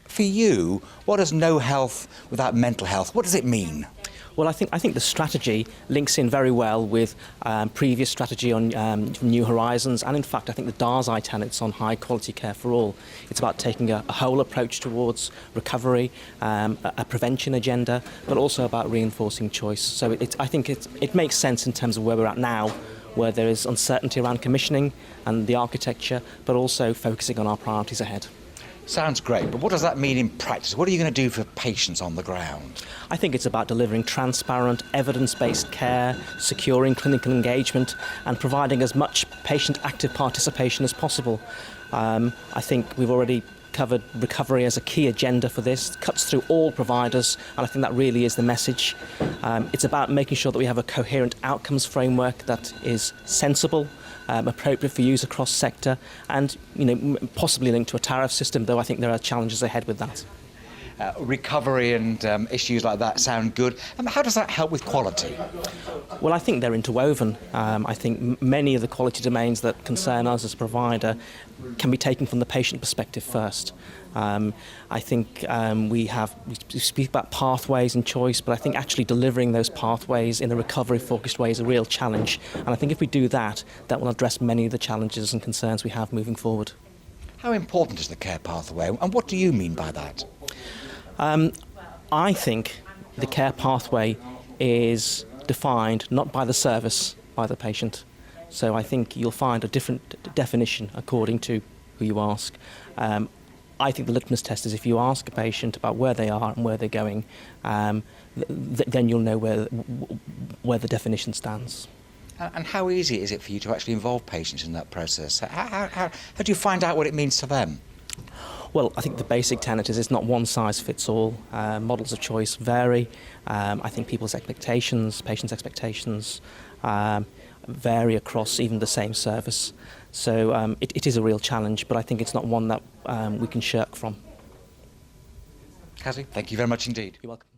For you, what does no health without mental health, what does it mean? Well, I think the strategy links in very well with previous strategy on New Horizons, and in fact I think the DAR's tenets on high quality care for all. It's about taking a whole approach towards recovery, a prevention agenda, but also about reinforcing choice. So I think it makes sense in terms of where we're at now, where there is uncertainty around commissioning and the architecture, but also focusing on our priorities ahead. Sounds great, but what does that mean in practice? What are you going to do for patients on the ground? I think it's about delivering transparent, evidence-based care, securing clinical engagement and providing as much patient active participation as possible. I think we've already covered recovery as a key agenda for this, cuts through all providers, and I think that really is the message. It's about making sure that we have a coherent outcomes framework that is sensible, appropriate for use across sector, and possibly linked to a tariff system, though I think there are challenges ahead with that. Recovery and issues like that sound good. How does that help with quality? Well, I think they're interwoven. I think many of the quality domains that concern us as a provider can be taken from the patient perspective first. I think we speak about pathways and choice, but I think actually delivering those pathways in a recovery-focused way is a real challenge. And I think if we do that, that will address many of the challenges and concerns we have moving forward. How important is the care pathway, and what do you mean by that? I think the care pathway is defined not by the service, by the patient. So I think you'll find a different definition according to who you ask. I think the litmus test is if you ask a patient about where they are and where they're going, then you'll know where the definition stands. And how easy is it for you to actually involve patients in that process? How do you find out what it means to them? Well, I think the basic tenet is it's not one size fits all. Models of choice vary. I think people's expectations, patients' expectations, vary across even the same service. So it is a real challenge, but I think it's not one that we can shirk from. Quazi, thank you very much indeed. You're welcome.